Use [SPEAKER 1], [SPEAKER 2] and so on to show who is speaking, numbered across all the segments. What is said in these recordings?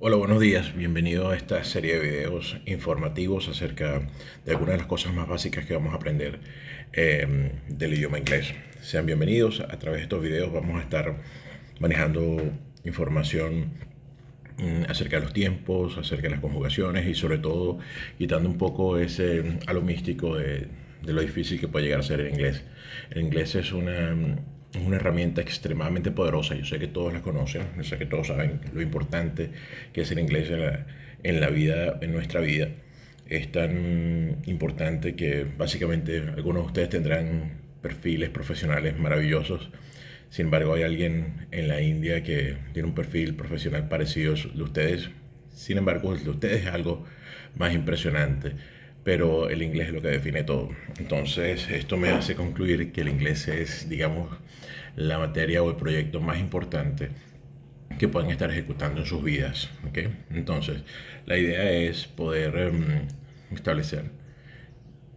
[SPEAKER 1] Hola, buenos días. Bienvenido a esta serie de videos informativos acerca de algunas de las cosas más básicas que vamos a aprender del idioma inglés. Sean bienvenidos. A través de estos videos vamos a estar manejando información acerca de los tiempos, acerca de las conjugaciones y sobre todo quitando un poco ese halo místico de lo difícil que puede llegar a ser el inglés. El inglés es una herramienta extremadamente poderosa. Yo sé que todos la conocen, yo sé que todos saben lo importante que es el inglés en la vida, en nuestra vida. Es tan importante que básicamente algunos de ustedes tendrán perfiles profesionales maravillosos. Sin embargo, hay alguien en la India que tiene un perfil profesional parecido al de ustedes. Sin embargo, el de ustedes es algo más impresionante. Pero el inglés es lo que define todo. Entonces, esto me hace concluir que el inglés es, digamos, la materia o el proyecto más importante que pueden estar ejecutando en sus vidas. ¿Ok? Entonces, la idea es poder establecer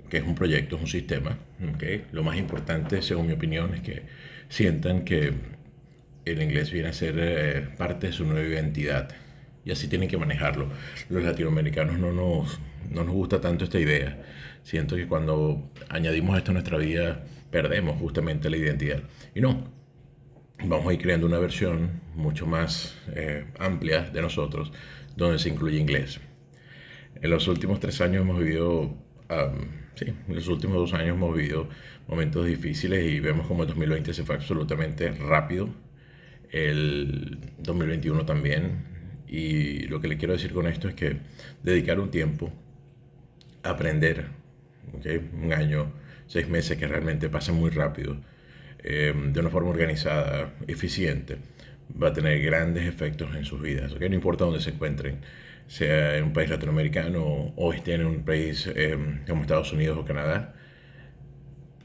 [SPEAKER 1] que es un proyecto, es un sistema. ¿Ok? Lo más importante, según mi opinión, es que sientan que el inglés viene a ser parte de su nueva identidad y así tienen que manejarlo. Los latinoamericanos no nos gusta tanto esta idea. Siento que cuando añadimos esto a nuestra vida perdemos justamente la identidad. Y no, vamos a ir creando una versión mucho más amplia de nosotros donde se incluye inglés. En los últimos 3 años hemos vivido, sí, en los últimos 2 años hemos vivido momentos difíciles y vemos como el 2020 se fue absolutamente rápido, el 2021 también. Y lo que le quiero decir con esto es que dedicar un tiempo a aprender, ¿okay? Un año, 6 meses que realmente pasan muy rápido, de una forma organizada, eficiente, va a tener grandes efectos en sus vidas. ¿Okay? No importa dónde se encuentren, sea en un país latinoamericano o estén en un país como Estados Unidos o Canadá,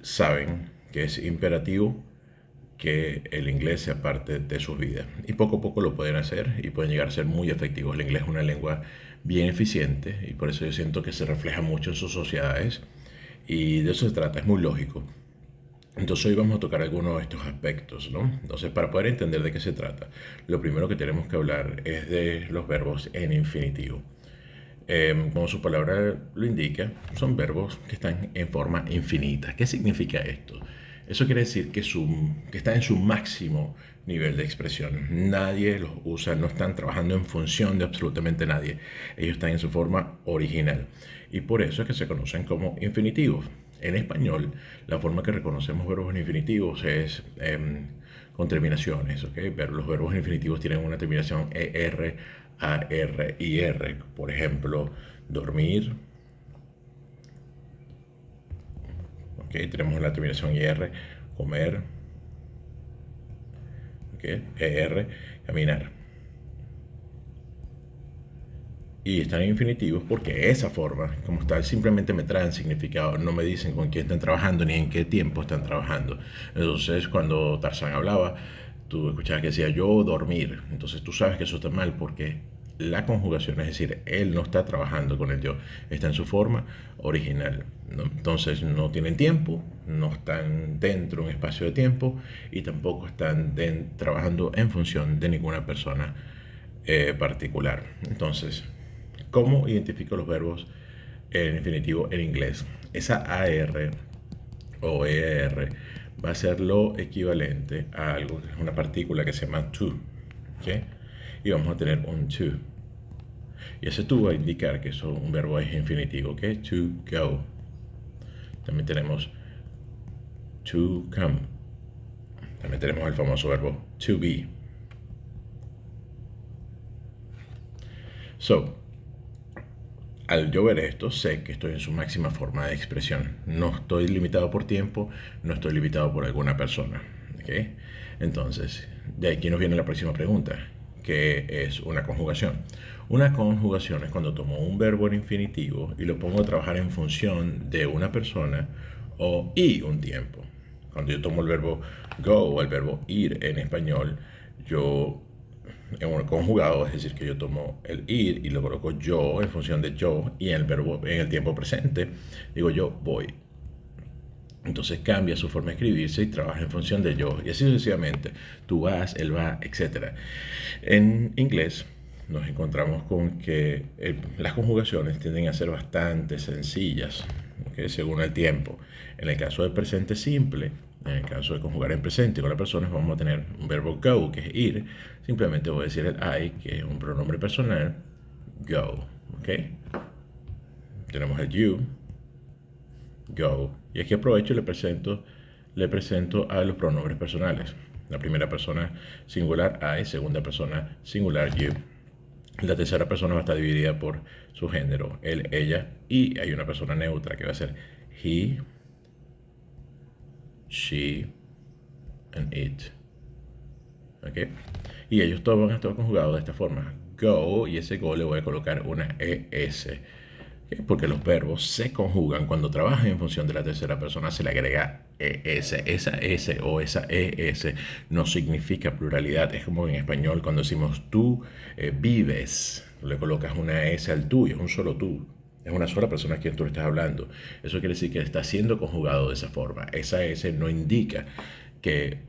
[SPEAKER 1] saben que es imperativo que el inglés sea parte de sus vidas. Y poco a poco lo pueden hacer y pueden llegar a ser muy efectivos. El inglés es una lengua bien eficiente y por eso yo siento que se refleja mucho en sus sociedades y de eso se trata, es muy lógico. Entonces hoy vamos a tocar algunos de estos aspectos, ¿no? Entonces para poder entender de qué se trata, lo primero que tenemos que hablar es de los verbos en infinitivo. Como su palabra lo indica, son verbos que están en forma infinita. ¿Qué significa esto? Eso quiere decir que están en su máximo nivel de expresión. Nadie los usa, no están trabajando en función de absolutamente nadie. Ellos están en su forma original. Y por eso es que se conocen como infinitivos. En español, la forma que reconocemos verbos en infinitivos es con terminaciones. ¿Okay? Pero los verbos en infinitivos tienen una terminación ER, AR y R. Por ejemplo, dormir. ¿Okay? Tenemos la terminación IR, comer. ¿Okay? ER, caminar. Y están en infinitivos porque esa forma, como tal, simplemente me traen significado, no me dicen con quién están trabajando ni en qué tiempo están trabajando. Entonces, cuando Tarzán hablaba, tú escuchabas que decía yo dormir. Entonces, tú sabes que eso está mal porque la conjugación, es decir, él no está trabajando con el yo, está en su forma original, ¿no? Entonces, no tienen tiempo, no están dentro de un espacio de tiempo y tampoco están trabajando en función de ninguna persona particular. Entonces, ¿cómo identifico los verbos en infinitivo en inglés? Esa AR o ER va a ser lo equivalente a algo, una partícula que se llama to. ¿Okay? Y vamos a tener un to. Y ese to va a indicar que eso, un verbo es infinitivo. ¿Okay? To go. También tenemos to come. También tenemos el famoso verbo to be. So, al yo ver esto, sé que estoy en su máxima forma de expresión. No estoy limitado por tiempo, no estoy limitado por alguna persona. ¿Okay? Entonces, de aquí nos viene la próxima pregunta, que es una conjugación. Una conjugación es cuando tomo un verbo en infinitivo y lo pongo a trabajar en función de una persona y un tiempo. Cuando yo tomo el verbo go o el verbo ir en español, yo en un conjugado, es decir, que yo tomo el ir y lo coloco yo en función de yo y en el verbo en el tiempo presente, digo yo voy. Entonces cambia su forma de escribirse y trabaja en función de yo y así sucesivamente. Tú vas, él va, etc. En inglés nos encontramos con que las conjugaciones tienden a ser bastante sencillas, ¿ok? Según el tiempo. En el caso del presente simple, en el caso de conjugar en presente con las personas, vamos a tener un verbo go, que es ir. Simplemente voy a decir el I, que es un pronombre personal, go, ¿ok? Tenemos el you, go. Y aquí aprovecho y le presento a los pronombres personales. La primera persona singular I, segunda persona singular you. La tercera persona va a estar dividida por su género, él, ella, y hay una persona neutra que va a ser he, she, and it. ¿Ok? Y ellos todos van a estar conjugados de esta forma. Go, y ese go le voy a colocar una ES. ¿Ok? Porque los verbos se conjugan cuando trabajan en función de la tercera persona, se le agrega ES. Esa S o esa ES no significa pluralidad. Es como en español cuando decimos tú vives, le colocas una S al tú y es un solo tú. Es una sola persona a quien tú le estás hablando. Eso quiere decir que está siendo conjugado de esa forma. Esa S no indica que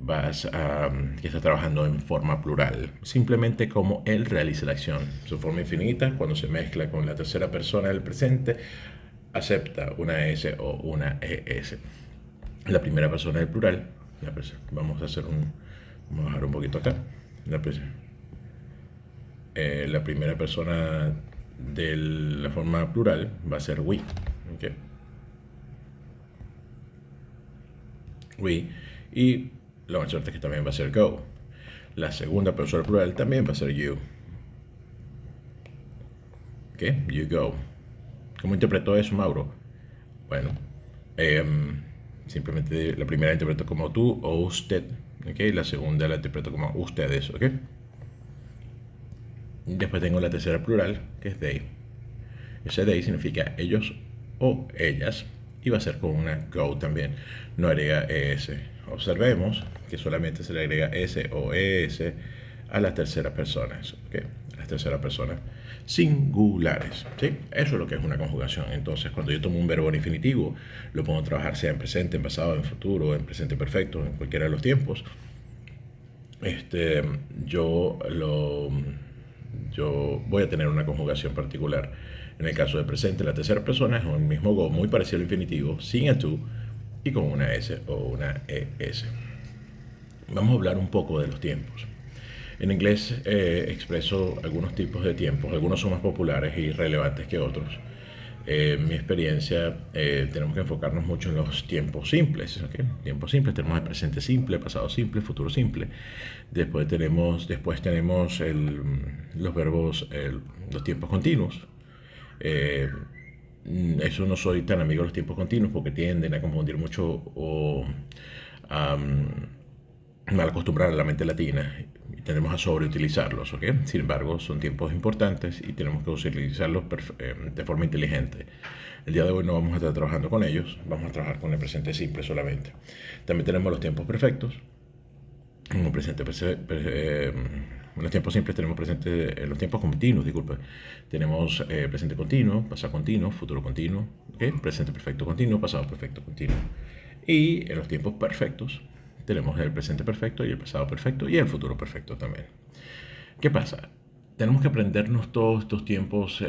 [SPEAKER 1] que estás trabajando en forma plural, simplemente como él realiza la acción. Su forma infinita, cuando se mezcla con la tercera persona del presente, acepta una S o una ES. La primera persona del plural, vamos a bajar un poquito acá. La primera persona de la forma plural va a ser we. ¿Okay? We. Y la más suerte es que también va a ser go. La segunda persona plural también va a ser you. ¿Ok? You go. ¿Cómo interpretó eso, Mauro? Bueno, simplemente la primera interpreto como tú o usted. ¿Ok? La segunda la interpreto como ustedes. ¿Ok? Después tengo la tercera plural, que es they. Ese they significa ellos o ellas. Y va a ser con una go también. No agrega es. Observemos que solamente se le agrega s o es a las terceras personas. ¿Okay? A las terceras personas singulares. ¿Sí? Eso es lo que es una conjugación. Entonces, cuando yo tomo un verbo en infinitivo, lo puedo trabajar sea en presente, en pasado, en futuro, en presente perfecto, en cualquiera de los tiempos. Yo voy a tener una conjugación particular. En el caso de presente, la tercera persona es un mismo go muy parecido al infinitivo, sin el to y con una S o una ES. Vamos a hablar un poco de los tiempos. En inglés expreso algunos tipos de tiempos, algunos son más populares y relevantes que otros. En mi experiencia, tenemos que enfocarnos mucho en los tiempos simples. ¿Okay? Tiempos simples, tenemos el presente simple, pasado simple, futuro simple. Después tenemos los verbos, los tiempos continuos. Eso no soy tan amigo de los tiempos continuos porque tienden a confundir mucho o a mal acostumbrar a la mente latina y tendemos a sobreutilizarlos, ¿ok? Sin embargo, son tiempos importantes y tenemos que utilizarlos de forma inteligente. El día de hoy no vamos a estar trabajando con ellos, vamos a trabajar con el presente simple solamente. También tenemos los tiempos perfectos. En los tiempos simples tenemos los tiempos continuos, disculpe. Tenemos presente continuo, pasado continuo, futuro continuo, ¿okay? Presente perfecto continuo, pasado perfecto continuo. Y en los tiempos perfectos tenemos el presente perfecto y el pasado perfecto y el futuro perfecto también. ¿Qué pasa? ¿Tenemos que aprendernos todos estos tiempos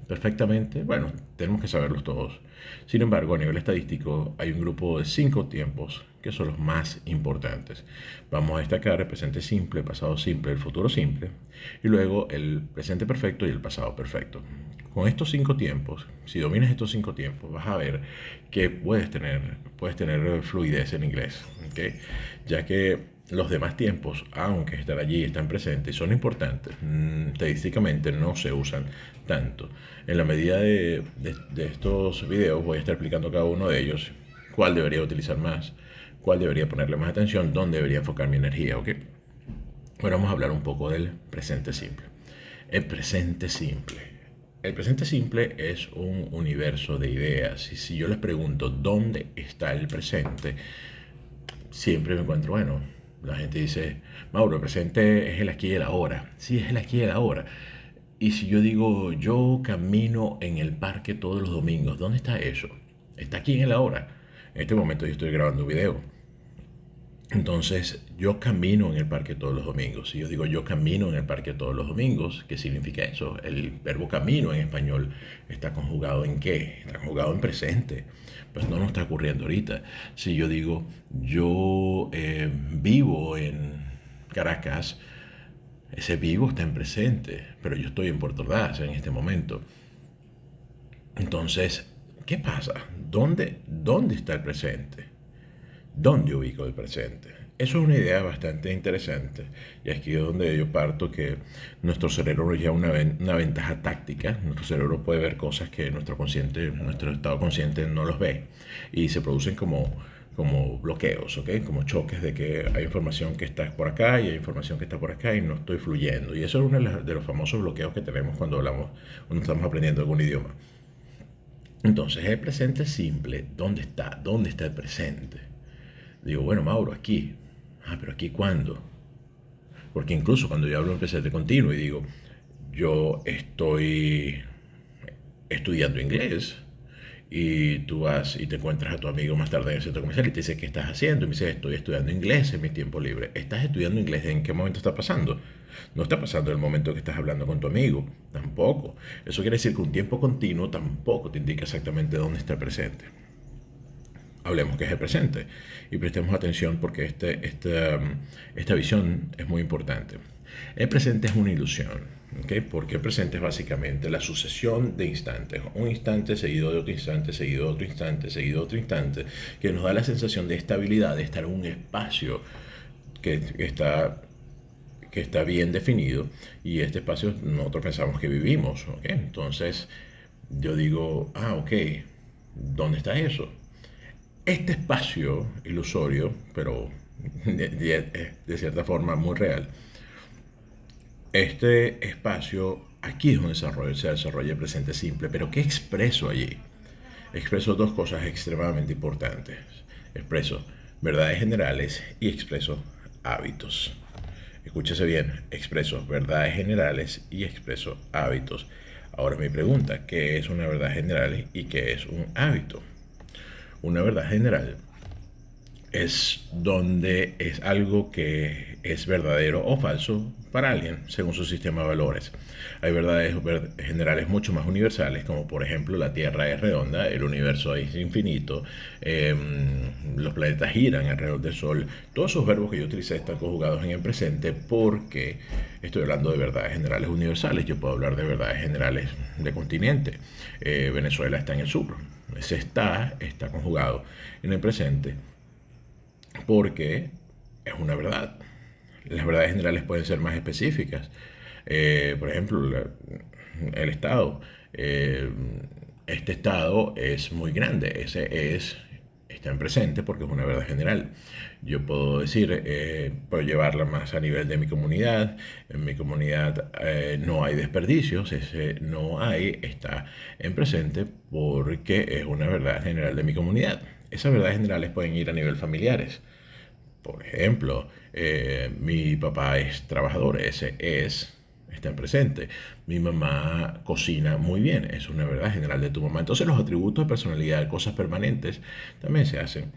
[SPEAKER 1] perfectamente? Bueno, tenemos que saberlos todos. Sin embargo, a nivel estadístico hay un grupo de 5 tiempos que son los más importantes. Vamos a destacar el presente simple, el pasado simple, el futuro simple y luego el presente perfecto y el pasado perfecto. Con estos 5 tiempos, si dominas estos 5 tiempos, vas a ver que puedes tener fluidez en inglés, ¿okay? Ya que los demás tiempos, aunque están allí, están presentes y son importantes, estadísticamente no se usan tanto. En la medida de estos videos voy a estar explicando cada uno de ellos, cuál debería utilizar más, cuál debería ponerle más atención, dónde debería enfocar mi energía, ¿ok? Bueno, vamos a hablar un poco del presente simple. El presente simple. El presente simple es un universo de ideas y si yo les pregunto dónde está el presente, siempre me encuentro, bueno, la gente dice, Mauro, el presente es el aquí y el ahora. Sí, es el aquí y el ahora. Y si yo digo, yo camino en el parque todos los domingos, ¿dónde está eso? Está aquí en el ahora. En este momento yo estoy grabando un video. Entonces, yo camino en el parque todos los domingos. Si yo digo yo camino en el parque todos los domingos, ¿qué significa eso? El verbo camino en español está conjugado en qué? Está conjugado en presente. Pues no nos está ocurriendo ahorita. Si yo digo yo vivo en Caracas, ese vivo está en presente, pero yo estoy en Puerto Ordaz en este momento. Entonces, ¿qué pasa? ¿Dónde está el presente? ¿Dónde ubico el presente? Eso es una idea bastante interesante y aquí es donde yo parto que nuestro cerebro nos lleva una ventaja táctica. Nuestro cerebro puede ver cosas que nuestro consciente, nuestro estado consciente no los ve y se producen como bloqueos, ¿ok? Como choques de que hay información que está por acá y hay información que está por acá y no estoy fluyendo. Y eso es uno de los famosos bloqueos que tenemos cuando hablamos, cuando estamos aprendiendo algún idioma. Entonces, el presente simple, ¿dónde está? ¿Dónde está el presente? Digo, bueno, Mauro, aquí. Ah, pero aquí cuándo? Porque incluso cuando yo hablo en presente continuo y digo, yo estoy estudiando inglés y tú vas y te encuentras a tu amigo más tarde en el centro comercial y te dice, ¿qué estás haciendo? Y me dice, estoy estudiando inglés en mi tiempo libre. ¿Estás estudiando inglés? ¿En qué momento está pasando? No está pasando en el momento que estás hablando con tu amigo, tampoco. Eso quiere decir que un tiempo continuo tampoco te indica exactamente dónde está el presente. Hablemos que es el presente y prestemos atención porque esta visión es muy importante. El presente es una ilusión, ¿okay? Porque el presente es básicamente la sucesión de instantes, un instante seguido de otro instante, seguido de otro instante, seguido de otro instante, que nos da la sensación de estabilidad, de estar en un espacio que está bien definido y este espacio nosotros pensamos que vivimos, ¿okay? Entonces yo digo, ok, ¿dónde está eso? Este espacio ilusorio, pero de cierta forma muy real, este espacio aquí es donde se desarrolla el presente simple, pero ¿qué expreso allí? Expreso dos cosas extremadamente importantes. Expreso verdades generales y expreso hábitos. Escúchese bien, expreso verdades generales y expreso hábitos. Ahora mi pregunta, ¿qué es una verdad general y qué es un hábito? Una verdad general es donde es algo que es verdadero o falso para alguien según su sistema de valores. Hay verdades generales mucho más universales, como por ejemplo la Tierra es redonda, el universo es infinito, los planetas giran alrededor del Sol. Todos esos verbos que yo utilicé están conjugados en el presente porque estoy hablando de verdades generales universales. Yo puedo hablar de verdades generales de continente. Venezuela está en el sur. Ese está conjugado en el presente porque es una verdad. Las verdades generales pueden ser más específicas. Por ejemplo, el Estado. Este Estado es muy grande. Está en presente porque es una verdad general. Yo puedo decir, puedo llevarla más a nivel de mi comunidad. En mi comunidad no hay desperdicios. Ese no hay está en presente porque es una verdad general de mi comunidad. Esas verdades generales pueden ir a nivel familiares. Por ejemplo, mi papá es trabajador, está en presente. Mi mamá cocina muy bien, es una verdad general de tu mamá. Entonces los atributos de personalidad, cosas permanentes, también se hacen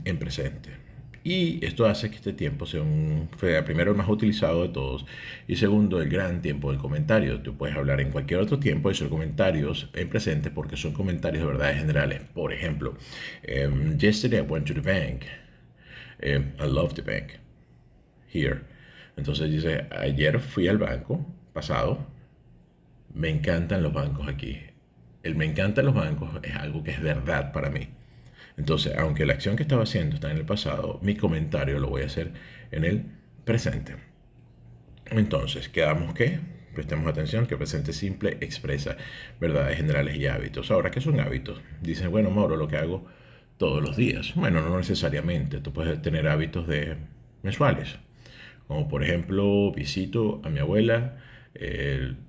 [SPEAKER 1] en presente. Y esto hace que este tiempo sea primero el más utilizado de todos y segundo el gran tiempo del comentario. Tú puedes hablar en cualquier otro tiempo y son comentarios en presente porque son comentarios de verdades generales. Por ejemplo, yesterday I went to the bank. I love the bank. Here. Entonces dice, ayer fui al banco, pasado, me encantan los bancos aquí. El me encantan los bancos es algo que es verdad para mí. Entonces, aunque la acción que estaba haciendo está en el pasado, mi comentario lo voy a hacer en el presente. Entonces, quedamos que prestemos atención que el presente simple expresa verdades generales y hábitos. Ahora, ¿qué son hábitos? Dicen, bueno, Mauro, lo que hago todos los días. Bueno, no necesariamente. Tú puedes tener hábitos mensuales. Como por ejemplo, visito a mi abuela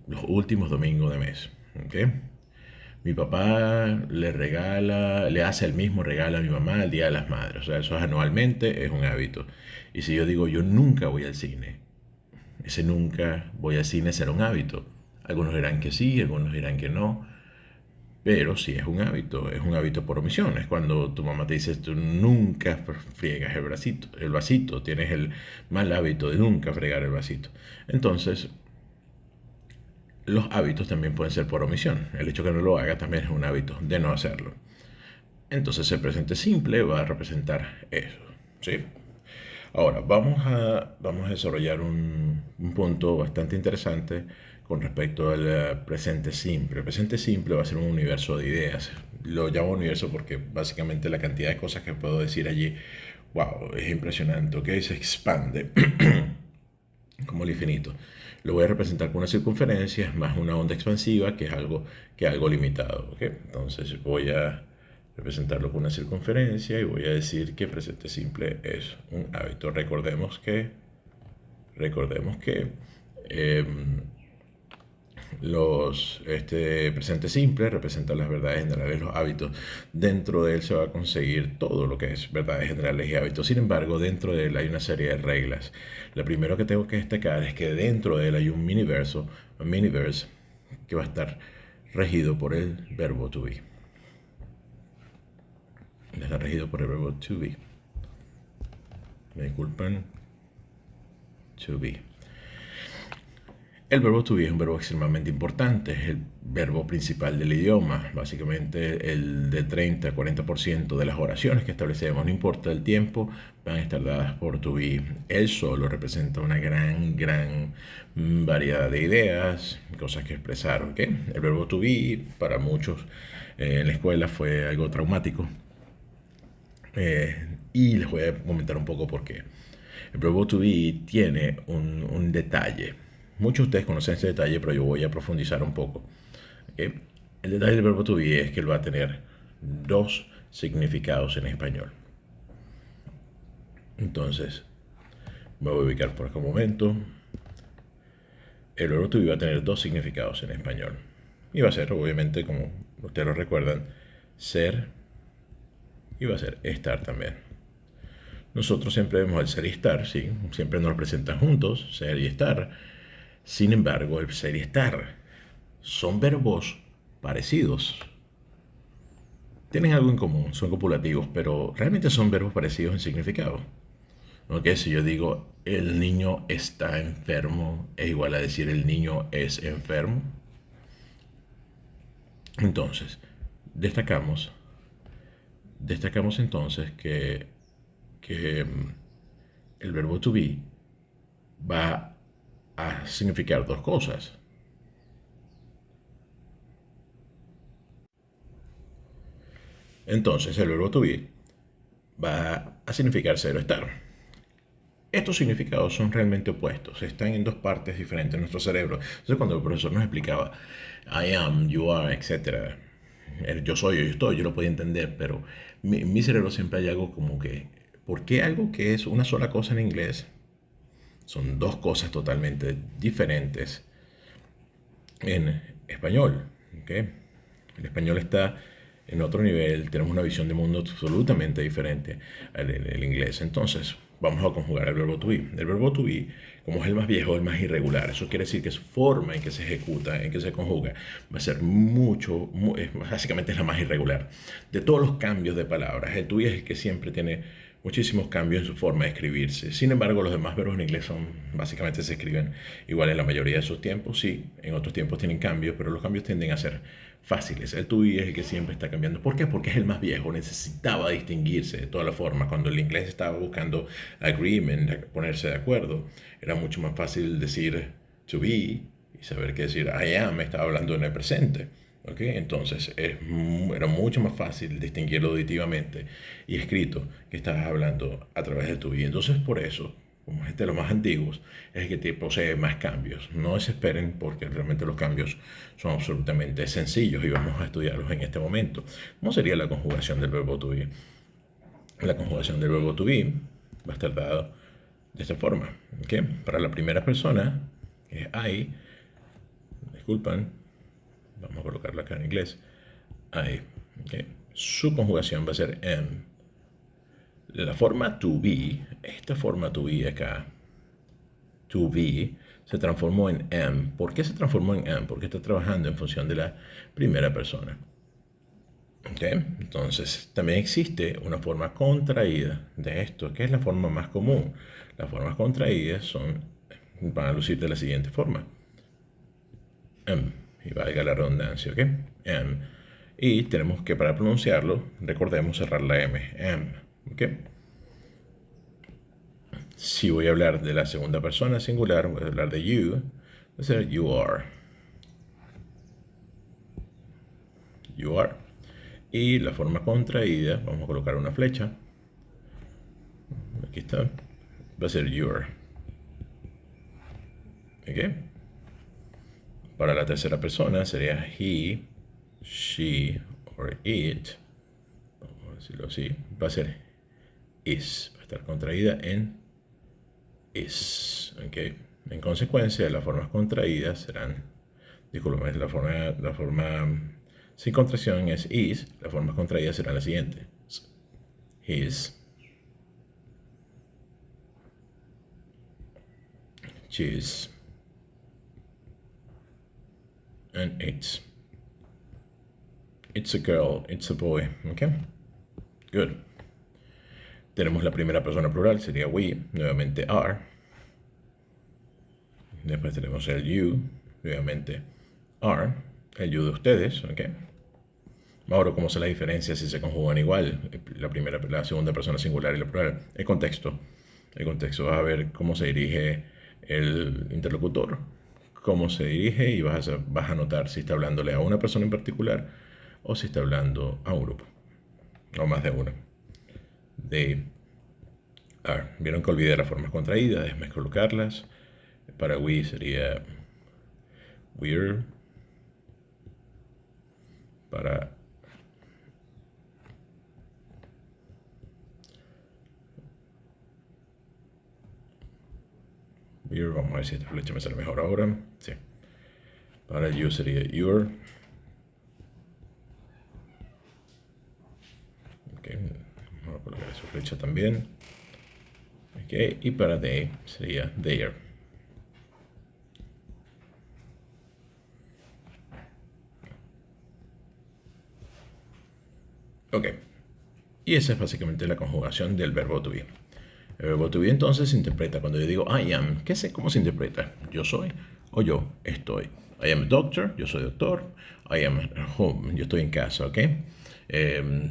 [SPEAKER 1] los últimos domingos de mes. ¿Okay? Mi papá le hace el mismo regalo a mi mamá el Día de las Madres. O sea, eso es anualmente, es un hábito. Y si yo digo, yo nunca voy al cine, ese nunca voy al cine será un hábito. Algunos dirán que sí, algunos dirán que no. Pero si es un hábito por omisión. Es cuando tu mamá te dice, tú nunca friegas el vasito, tienes el mal hábito de nunca fregar el vasito. Entonces, los hábitos también pueden ser por omisión. El hecho que no lo haga también es un hábito de no hacerlo. Entonces, el presente simple va a representar eso, ¿sí? Ahora, vamos a desarrollar un punto bastante interesante con respecto al presente simple. El presente simple va a ser un universo de ideas. Lo llamo universo porque básicamente la cantidad de cosas que puedo decir allí, wow, es impresionante, ¿ok? Se expande como el infinito. Lo voy a representar con una circunferencia más una onda expansiva que algo limitado, ¿ok? Entonces voy a representarlo con una circunferencia y voy a decir que presente simple es un hábito. Recordemos que eh, este presente simple representa las verdades generales, los hábitos. Dentro de él se va a conseguir todo lo que es verdades generales y hábitos. Sin embargo, dentro de él hay una serie de reglas. Lo primero que tengo que destacar es que dentro de él hay un miniverse, que va a estar regido por el verbo to be. Está regido por el verbo to be. Me disculpan. To be. El verbo to be es un verbo extremadamente importante, es el verbo principal del idioma, básicamente el de 30 a 40% de las oraciones que establecemos, no importa el tiempo, van a estar dadas por to be. Él solo representa una gran variedad de ideas, cosas que expresar, ¿ok? El verbo to be para muchos en la escuela fue algo traumático y les voy a comentar un poco por qué. El verbo to be tiene un detalle. Muchos de ustedes conocen ese detalle, pero yo voy a profundizar un poco. ¿Okay? El detalle del verbo to be es que él va a tener dos significados en español. Entonces, me voy a ubicar por acá un momento. El verbo to be va a tener dos significados en español. Y va a ser, obviamente, como ustedes lo recuerdan, ser y va a ser estar también. Nosotros siempre vemos el ser y estar, sí, siempre nos representan juntos, ser y estar. Sin embargo, el ser y estar son verbos parecidos. Tienen algo en común, son copulativos, pero realmente son verbos parecidos en significado. ¿Ok? Si yo digo el niño está enfermo, es igual a decir el niño es enfermo. Entonces, destacamos entonces que el verbo to be va a significar dos cosas. Entonces el verbo to be va a significar ser o estar. Estos significados son realmente opuestos, están en dos partes diferentes en nuestro cerebro. Entonces cuando el profesor nos explicaba I am, you are, etc., el yo soy, yo estoy, yo lo podía entender, pero en mi cerebro siempre hay algo como que, ¿por qué algo que es una sola cosa en inglés son dos cosas totalmente diferentes en español? ¿Okay? El español está en otro nivel, tenemos una visión de mundo absolutamente diferente al inglés. Entonces, vamos a conjugar el verbo to be. El verbo to be, como es el más viejo, el más irregular. Eso quiere decir que su forma en que se ejecuta, en que se conjuga, va a ser básicamente es la más irregular. De todos los cambios de palabras, el to be es el que siempre tiene muchísimos cambios en su forma de escribirse. Sin embargo, los demás verbos en inglés básicamente se escriben igual en la mayoría de sus tiempos. Sí, en otros tiempos tienen cambios, pero los cambios tienden a ser fáciles. El to be es el que siempre está cambiando. ¿Por qué? Porque es el más viejo, necesitaba distinguirse de todas las formas. Cuando el inglés estaba buscando agreement, ponerse de acuerdo, era mucho más fácil decir to be y saber qué decir I am, estaba hablando en el presente. ¿Okay? Entonces era mucho más fácil distinguirlo auditivamente y escrito que estabas hablando a través del to be. Entonces por eso, como es de los más antiguos, es el que posee más cambios. No desesperen porque realmente los cambios son absolutamente sencillos y vamos a estudiarlos en este momento. ¿Cómo sería la conjugación del verbo to be? La conjugación del verbo to be va a estar dado de esta forma. ¿Okay? Para la primera persona, que es I, disculpan, vamos a colocarlo acá en inglés, I, ¿okay? Su conjugación va a ser am. La forma to be, esta forma to be acá, to be, se transformó en am. ¿Por qué se transformó en am? Porque está trabajando en función de la primera persona. ¿Ok? Entonces, también existe una forma contraída de esto, que es la forma más común. Las formas contraídas van a lucir de la siguiente forma. Y valga la redundancia, ¿ok? Y tenemos que, para pronunciarlo, recordemos cerrar la M. ¿Ok? Si voy a hablar de la segunda persona singular, voy a hablar de you, va a ser you are. You are. Y la forma contraída, vamos a colocar una flecha. Aquí está. Va a ser your. ¿Ok? Para la tercera persona sería he, she or it. Vamos a decirlo así. Va a ser is. Va a estar contraída en is. ¿Ok? En consecuencia, las formas contraídas serán, disculpen, la forma sin contracción es is. Las formas contraídas serán las siguientes: his, she's, and it's. It's a girl, it's a boy. ¿Ok? Good. Tenemos la primera persona plural, sería we, nuevamente are. Después tenemos el you, nuevamente are. El you de ustedes, ¿ok? Ahora, ¿cómo se la diferencia si se conjugan igual? La segunda persona singular y la plural. El contexto. El contexto, vas a ver cómo se dirige el interlocutor, cómo se dirige, y vas a notar si está hablándole a una persona en particular o si está hablando a un grupo, o más de una. They are. Vieron que olvidé las formas contraídas, déjenme colocarlas. Para we sería we're. Para we're, vamos a ver si esta flecha me sale mejor ahora. Sí. Para you sería your. Okay. Vamos a colocar esa flecha también. Okay. Y para they sería their. Ok. Y esa es básicamente la conjugación del verbo to be. El verbo to be entonces se interpreta cuando yo digo I am. ¿Qué sé cómo se interpreta? Yo soy o yo estoy. I am a doctor, yo soy doctor. I am at home, yo estoy en casa, ¿ok?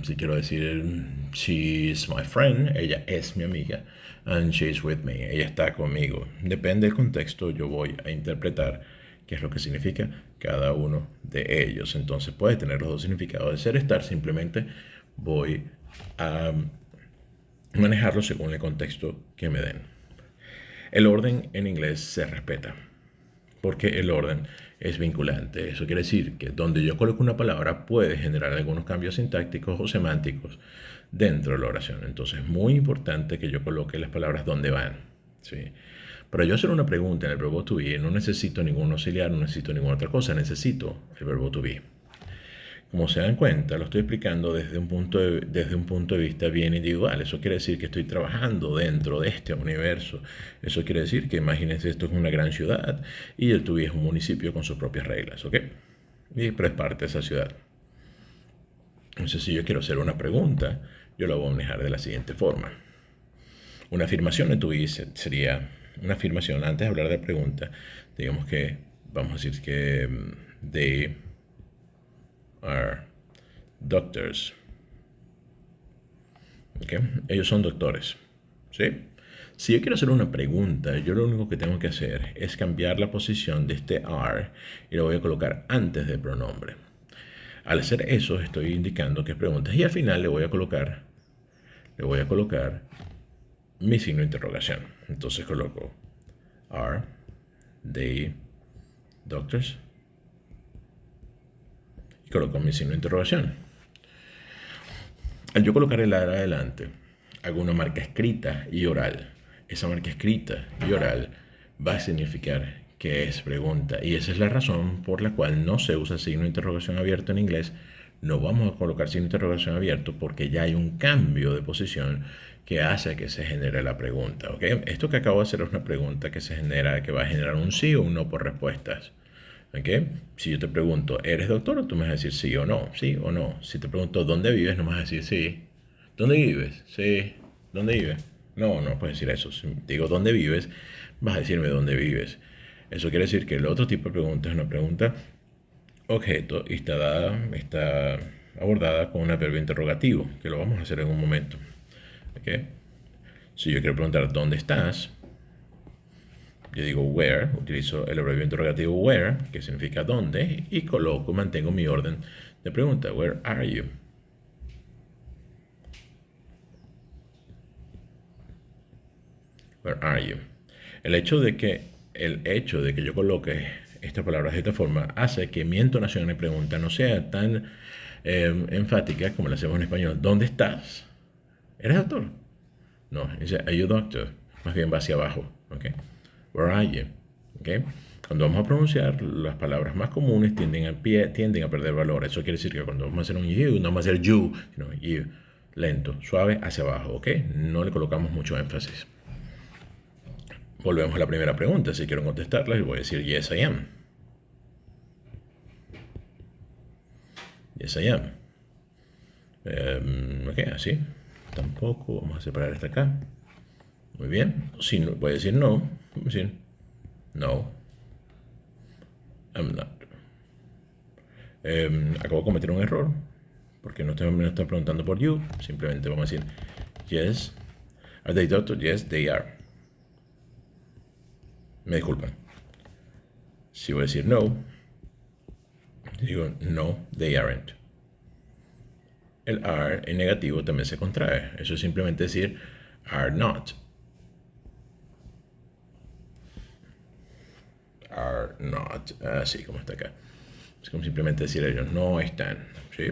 [SPEAKER 1] Si quiero decir she's my friend, ella es mi amiga. And she's with me, ella está conmigo. Depende del contexto, yo voy a interpretar qué es lo que significa cada uno de ellos. Entonces puede tener los dos significados de ser, estar. Simplemente voy a manejarlo según el contexto que me den. El orden en inglés se respeta, porque el orden es vinculante. Eso quiere decir que donde yo coloco una palabra puede generar algunos cambios sintácticos o semánticos dentro de la oración. Entonces es muy importante que yo coloque las palabras donde van, ¿sí? Para yo hacer una pregunta en el verbo to be, no necesito ningún auxiliar, no necesito ninguna otra cosa, necesito el verbo to be. Como se dan cuenta, lo estoy explicando desde un punto de vista bien individual. Eso quiere decir que estoy trabajando dentro de este universo. Eso quiere decir que, imagínense, esto es una gran ciudad y el Tubi es un municipio con sus propias reglas, ¿ok? Pero es parte de esa ciudad. Entonces, si yo quiero hacer una pregunta, yo la voy a manejar de la siguiente forma. Una afirmación en Tubi sería una afirmación antes de hablar de pregunta. Digamos que, vamos a decir que they are doctors. ¿Okay? Ellos son doctores. ¿Sí? Si yo quiero hacer una pregunta, yo lo único que tengo que hacer es cambiar la posición de este are y lo voy a colocar antes del pronombre. Al hacer eso, estoy indicando que es pregunta, y al final le voy a colocar mi signo de interrogación. Entonces coloco are they doctors y coloco mi signo de interrogación. Al yo colocar el are adelante, hago una marca escrita y oral. Esa marca escrita y oral va a significar que es pregunta, y esa es la razón por la cual no se usa signo de interrogación abierto en inglés. No vamos a colocar signo de interrogación abierto porque ya hay un cambio de posición que hace que se genere la pregunta, ¿ok? Esto que acabo de hacer es una pregunta que va a generar un sí o un no por respuestas. ¿Ok? Si yo te pregunto, ¿eres doctor? Tú me vas a decir sí o no, sí o no. Si te pregunto, ¿dónde vives? No me vas a decir sí. ¿Dónde vives? Sí. ¿Dónde vives? No, no puedes decir eso. Si te digo, ¿dónde vives? Vas a decirme dónde vives. Eso quiere decir que el otro tipo de pregunta es una pregunta objeto y está abordada con un adverbio interrogativo, que lo vamos a hacer en un momento. ¿Ok? Si yo quiero preguntar, ¿dónde estás? Yo digo where, utilizo el adverbio interrogativo where, que significa dónde, y mantengo mi orden de pregunta. Where are you? Where are you? El hecho de que yo coloque estas palabras de esta forma hace que mi entonación de pregunta no sea tan enfática como la hacemos en español. ¿Dónde estás? ¿Eres doctor? No, dice, are you doctor? Más bien va hacia abajo. ¿Ok? Where are you? ¿Ok? Cuando vamos a pronunciar, las palabras más comunes tienden a perder valor. Eso quiere decir que cuando vamos a hacer un you, no vamos a hacer you, sino you. Lento, suave, hacia abajo. ¿Ok? No le colocamos mucho énfasis. Volvemos a la primera pregunta. Si quiero contestarla, les voy a decir yes, I am. Yes, I am. Ok, así. Tampoco. Vamos a separar esta acá. Muy bien. Si no, voy a decir no. Voy a decir no. I'm not. Acabo de cometer un error. Porque no me está preguntando por you. Simplemente vamos a decir yes. Are they doctor? Yes, they are. Me disculpan. Si voy a decir no, digo no, they aren't. El are en negativo también se contrae. Eso es simplemente decir are not. Are not. Así como está acá. Es como simplemente decir ellos no están. ¿Sí?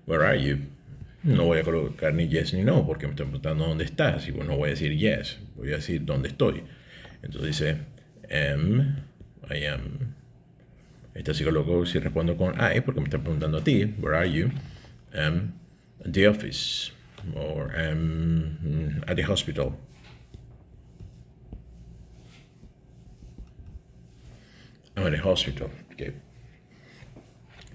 [SPEAKER 1] Where are you? No voy a colocar ni yes ni no porque me están preguntando dónde estás. Y bueno, no voy a decir yes. Voy a decir dónde estoy. Entonces dice I am. Esto sí coloco si respondo con I porque me están preguntando a ti. Where are you? At the office. Or at the hospital. I'm at the hospital. Okay.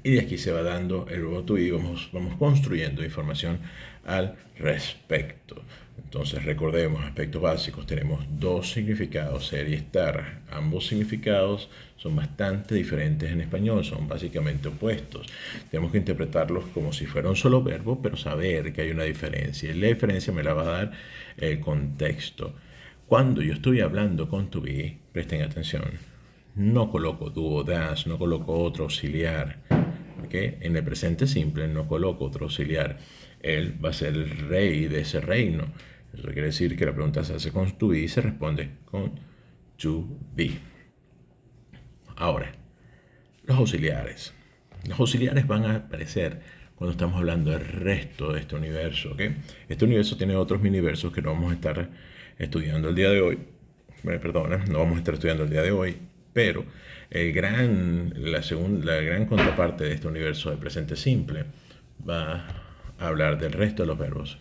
[SPEAKER 1] Y de aquí se va dando el verbo to be, vamos construyendo información al respecto. Entonces recordemos, aspectos básicos, tenemos dos significados, ser y estar. Ambos significados son bastante diferentes en español, son básicamente opuestos. Tenemos que interpretarlos como si fuera un solo verbo, pero saber que hay una diferencia. Y la diferencia me la va a dar el contexto. Cuando yo estoy hablando con to be, presten atención, no coloco do o das, no coloco otro auxiliar. ¿Okay? En el presente simple no coloco otro auxiliar. Él va a ser el rey de ese reino. Eso quiere decir que la pregunta se hace con to be y se responde con to be. Ahora, los auxiliares. Los auxiliares van a aparecer cuando estamos hablando del resto de este universo. ¿Okay? Este universo tiene otros miniversos que no vamos a estar estudiando el día de hoy. No vamos a estar estudiando el día de hoy. Pero la gran contraparte de este universo del presente simple va a hablar del resto de los verbos.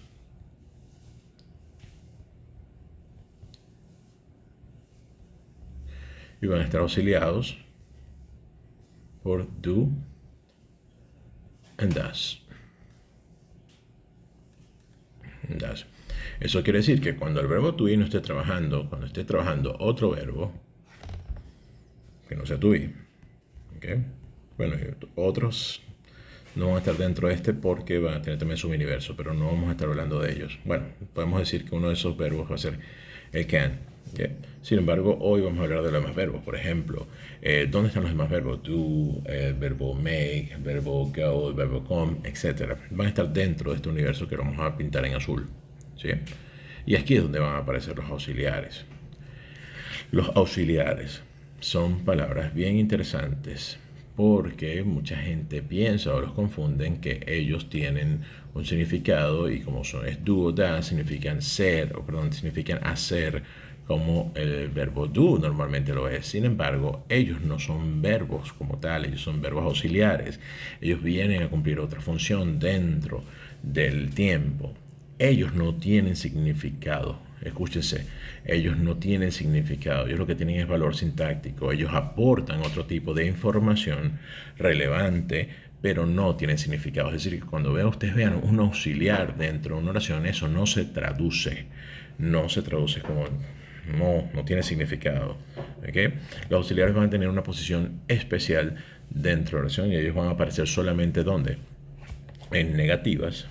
[SPEAKER 1] Y van a estar auxiliados por do and does. Eso quiere decir que cuando el verbo to be no esté trabajando, cuando esté trabajando otro verbo, que no sea to be, ¿okay? Bueno, otros no van a estar dentro de este porque van a tener también su miniverso, pero no vamos a estar hablando de ellos. Bueno, podemos decir que uno de esos verbos va a ser el can. ¿Okay? Sin embargo, hoy vamos a hablar de los demás verbos. Por ejemplo, ¿dónde están los demás verbos? Do, el verbo make, el verbo go, el verbo come, etc. Van a estar dentro de este universo que lo vamos a pintar en azul. ¿Sí? Y aquí es donde van a aparecer los auxiliares. Los auxiliares son palabras bien interesantes porque mucha gente piensa o los confunden que ellos tienen un significado y como es do o da, significan hacer como el verbo do normalmente lo es. Sin embargo, ellos no son verbos como tal, ellos son verbos auxiliares. Ellos vienen a cumplir otra función dentro del tiempo. Ellos no tienen significado. escúchense, ellos no tienen significado, ellos lo que tienen es valor sintáctico, ellos aportan otro tipo de información relevante, pero no tienen significado. Es decir, que cuando ustedes vean un auxiliar dentro de una oración, eso no se traduce, como, no tiene significado. ¿Okay? Los auxiliares van a tener una posición especial dentro de la oración y ellos van a aparecer solamente ¿dónde? En negativas.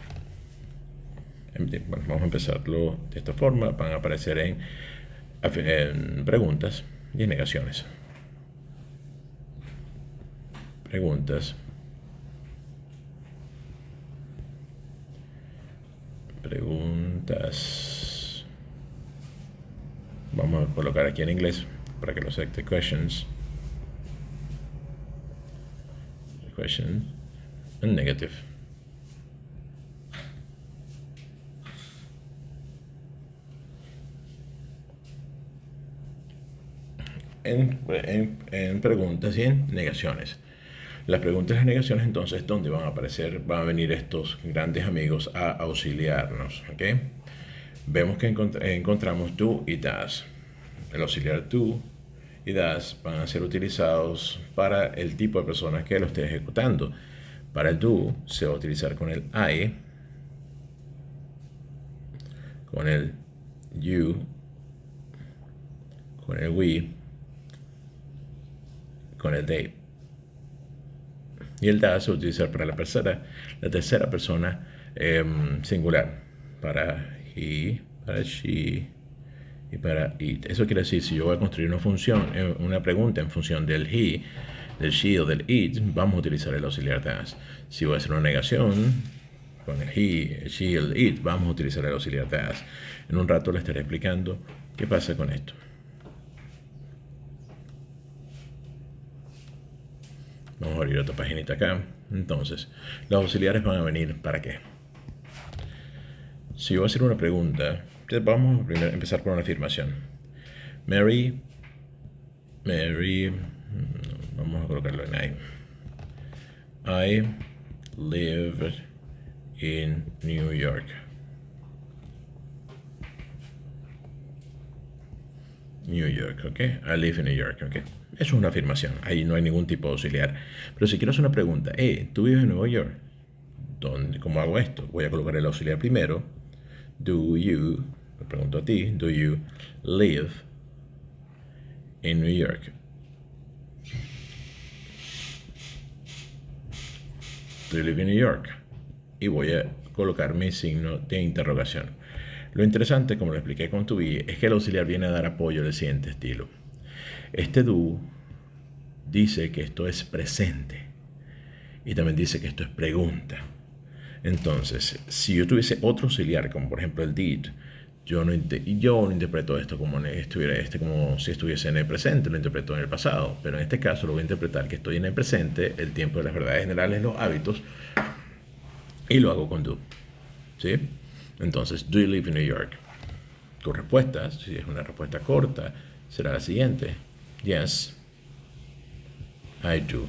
[SPEAKER 1] Bueno, vamos a empezarlo de esta forma. Van a aparecer en preguntas y en negaciones. Preguntas. Preguntas. Vamos a colocar aquí en inglés para que lo acepte. Questions. Question and negative. En preguntas y en negaciones. Las preguntas y negaciones, entonces, ¿dónde van a aparecer? Van a venir estos grandes amigos a auxiliarnos. ¿Okay? Vemos que encontramos do y das. El auxiliar do y das van a ser utilizados para el tipo de personas que lo esté ejecutando. Para el do se va a utilizar con el I, con el you, con el we, con el they. Y el das se va a utilizar para la tercera persona singular, para he, para she y para it. Eso quiere decir, si yo voy a construir una pregunta en función del he, del she o del it, vamos a utilizar el auxiliar das. Si voy a hacer una negación con el he, el she, el it, vamos a utilizar el auxiliar das. En un rato les estaré explicando qué pasa con esto. Vamos a abrir otra paginita acá. Entonces, los auxiliares van a venir ¿para qué? Si yo voy a hacer una pregunta, vamos a primero empezar por una afirmación. Mary, vamos a colocarlo en I live in New York. New York, ¿ok? I live in New York, ¿ok? Eso es una afirmación, ahí no hay ningún tipo de auxiliar. Pero si quiero hacer una pregunta, ¿tú vives en Nueva York? ¿Cómo hago esto? Voy a colocar el auxiliar primero. Do you, me pregunto a ti, do you live in New York? Do you live in New York? Y voy a colocar mi signo de interrogación. Lo interesante, como lo expliqué con tu es que el auxiliar viene a dar apoyo del siguiente estilo. Este do dice que esto es presente y también dice que esto es pregunta. Entonces, si yo tuviese otro auxiliar, como por ejemplo el did, yo no interpreto esto como si estuviese en el presente, lo interpreto en el pasado. Pero en este caso lo voy a interpretar que estoy en el presente, el tiempo de las verdades generales, los hábitos, y lo hago con do. ¿Sí? Entonces, do you live in New York? Tu respuesta, si es una respuesta corta, será la siguiente. Yes, I do.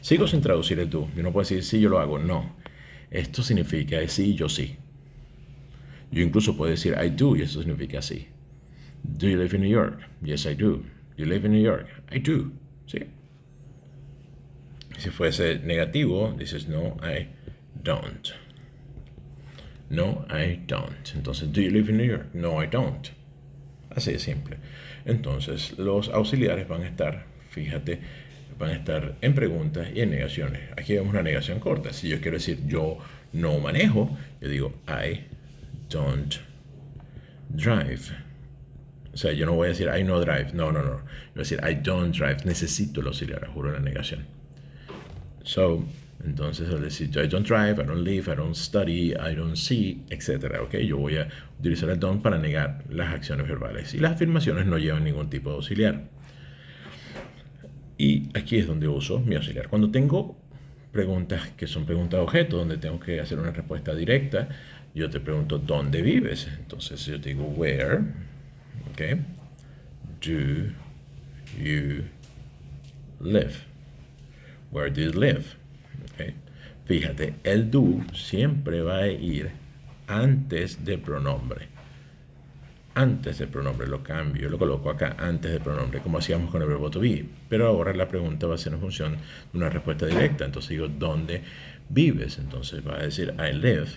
[SPEAKER 1] Sigo sin traducir el do. Yo no puedo decir sí, yo lo hago. No. Esto significa sí, yo sí. Yo incluso puedo decir I do y eso significa sí. Do you live in New York? Yes, I do. Do you live in New York? I do. ¿Sí? Si fuese negativo, dices no, I don't. No, I don't. Entonces, do you live in New York? No, I don't. Así de simple. Entonces, los auxiliares van a estar, fíjate, van a estar en preguntas y en negaciones. Aquí vemos una negación corta. Si yo quiero decir yo no manejo, yo digo I don't drive. O sea, yo no voy a decir I no drive. No. Yo voy a decir I don't drive. Necesito el auxiliar, juro, la negación. So, entonces al decir I don't drive, I don't live, I don't study, I don't see, etc. ¿Ok? Yo voy a utilizar el don't para negar las acciones verbales. Y las afirmaciones no llevan ningún tipo de auxiliar. Y aquí es donde uso mi auxiliar. Cuando tengo preguntas que son preguntas de objeto, donde tengo que hacer una respuesta directa, yo te pregunto ¿dónde vives? Entonces yo te digo where, ¿ok? Do you live? Where do you live? Okay. Fíjate, el do siempre va a ir antes del pronombre. antes del pronombre, lo cambio, lo coloco acá antes del pronombre, como hacíamos con el verbo to be. Pero ahora la pregunta va a ser en función de una respuesta directa. Entonces digo, ¿dónde vives? Entonces va a decir, I live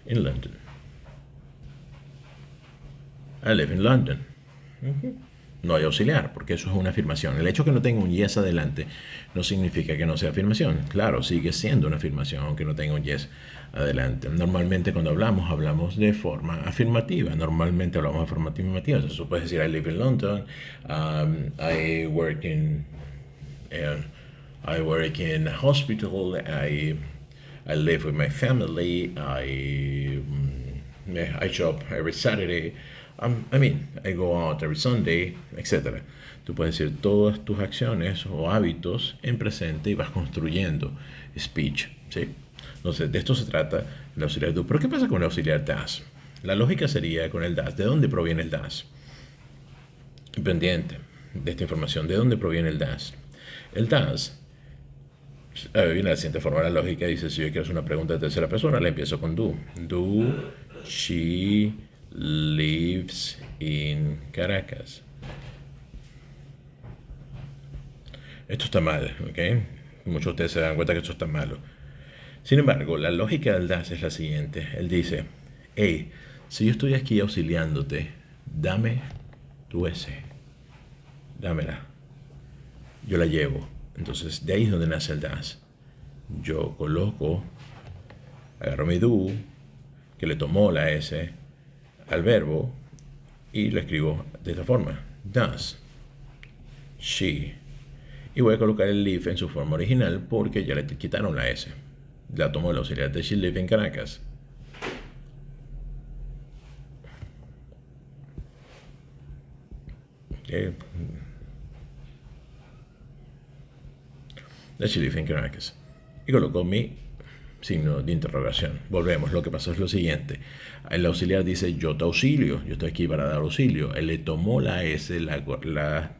[SPEAKER 1] in London. I live in London. No hay auxiliar, porque eso es una afirmación. El hecho de que no tenga un yes adelante no significa que no sea afirmación. Claro, sigue siendo una afirmación, aunque no tenga un yes adelante. Normalmente cuando hablamos de forma afirmativa. Normalmente hablamos de forma afirmativa. Entonces tú puedes decir, I live in London, I work in a hospital, I live with my family, I shop every Saturday, I go out every Sunday, etc. Tú puedes decir todas tus acciones o hábitos en presente y vas construyendo speech, ¿sí? Entonces, de esto se trata el auxiliar do. Pero ¿qué pasa con el auxiliar das? La lógica sería con el das. ¿De dónde proviene el das? Pendiente de esta información, ¿de dónde proviene el das? El das viene de la siguiente forma. La lógica dice, si yo quiero hacer una pregunta de tercera persona, le empiezo con do. Do she lives in Caracas? Esto está mal, ¿ok? Muchos de ustedes se dan cuenta que esto está malo. Sin embargo, la lógica del das es la siguiente. Él dice, hey, si yo estoy aquí auxiliándote, dame tu S. Dámela. Yo la llevo. Entonces, de ahí es donde nace el das. Yo coloco, agarro mi do, que le tomó la S al verbo, y lo escribo de esta forma. Does she. Y voy a colocar el live en su forma original porque ya le quitaron la S. La tomó el auxiliar de she live in Caracas. De she live in Caracas. Y colocó mi signo de interrogación. Volvemos, lo que pasó es lo siguiente. El auxiliar dice, yo te auxilio, yo estoy aquí para dar auxilio. Él le tomó la S, la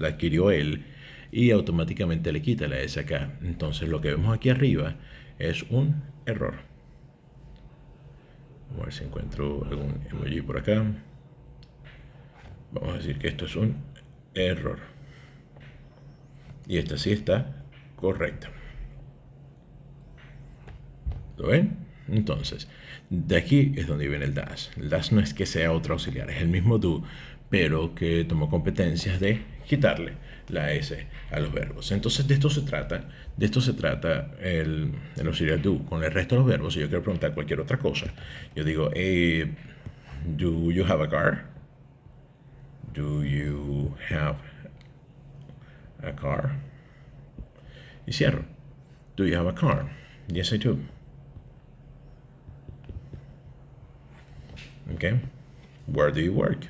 [SPEAKER 1] adquirió él, y automáticamente le quita la S acá. Entonces lo que vemos aquí arriba es un error. Vamos a ver si encuentro algún emoji por acá. Vamos a decir que esto es un error. Y esta sí está correcta. ¿Lo ven? Entonces, de aquí es donde viene el das. El das no es que sea otro auxiliar, es el mismo do, pero que tomó competencias de quitarle la S a los verbos. Entonces, de esto se trata el auxiliar do. Con el resto de los verbos, si yo quiero preguntar cualquier otra cosa, yo digo, hey, do you have a car? Do you have a car? Y cierro. Do you have a car? Yes, I do. Okay. Where do you work?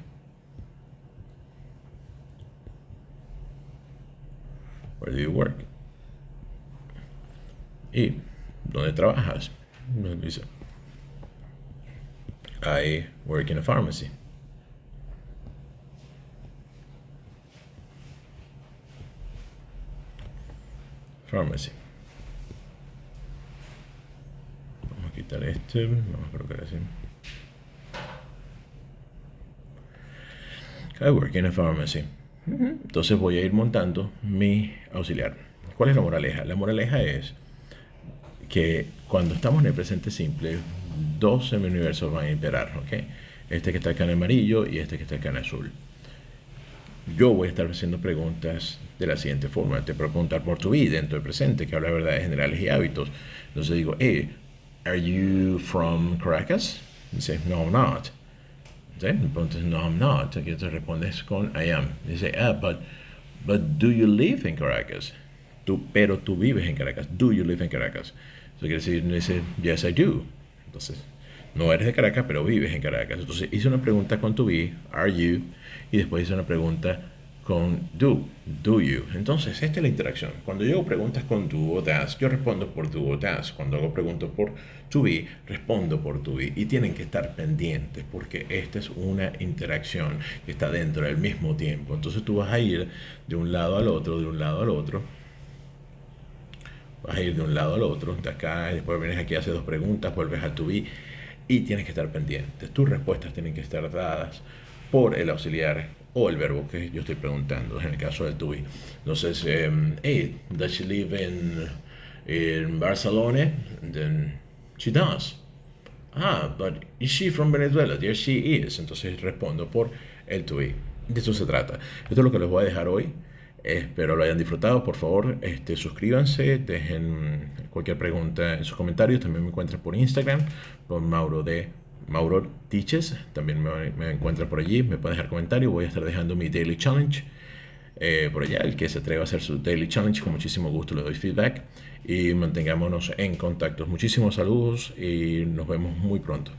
[SPEAKER 1] Where do you work? ¿Y dónde trabajas? Dice, I work in a pharmacy. Pharmacy. Vamos a quitar este. Vamos a colocar así. I work in a pharmacy. Entonces voy a ir montando mi auxiliar. ¿Cuál es la moraleja? La moraleja es que cuando estamos en el presente simple, dos semi-universos van a imperar, ¿ok? Este que está acá en amarillo y este que está acá en azul. Yo voy a estar haciendo preguntas de la siguiente forma. Te puedo preguntar por tu vida dentro del presente, que habla de verdades generales y hábitos. Entonces digo, hey, are you from Caracas? Dice, no, I'm not. ¿Sí? Entonces, no, I'm not. Aquí te respondes con I am. Dice, but do you live in Caracas? Pero tú vives en Caracas. Do you live in Caracas? Eso quiere decir, dice, yes, I do. Entonces, no eres de Caracas, pero vives en Caracas. Entonces, hice una pregunta con to be, are you, y después hice una pregunta con do you. Entonces, esta es la interacción. Cuando yo hago preguntas con do o das, yo respondo por do o das. Cuando hago preguntas por to be, respondo por to be. Y tienen que estar pendientes porque esta es una interacción que está dentro del mismo tiempo. Entonces tú vas a ir de un lado al otro, de un lado al otro. Vas a ir de un lado al otro, de acá, y después vienes aquí, haces dos preguntas, vuelves a to be. y tienes que estar pendiente. Tus respuestas tienen que estar dadas por el auxiliar o el verbo que yo estoy preguntando, en el caso del to be. Entonces, hey, does she live in Barcelona? Then she does. Ah, but is she from Venezuela? Yes, she is. Entonces respondo por el to be. De eso se trata. Esto es lo que les voy a dejar hoy. Espero lo hayan disfrutado. Por favor, suscríbanse, dejen cualquier pregunta en sus comentarios. También me encuentran por Instagram, por Mauro Teaches. También me encuentran por allí. Me pueden dejar comentarios. Voy a estar dejando mi Daily Challenge por allá. El que se atreva a hacer su Daily Challenge, con muchísimo gusto le doy feedback. Y mantengámonos en contacto. Muchísimos saludos y nos vemos muy pronto.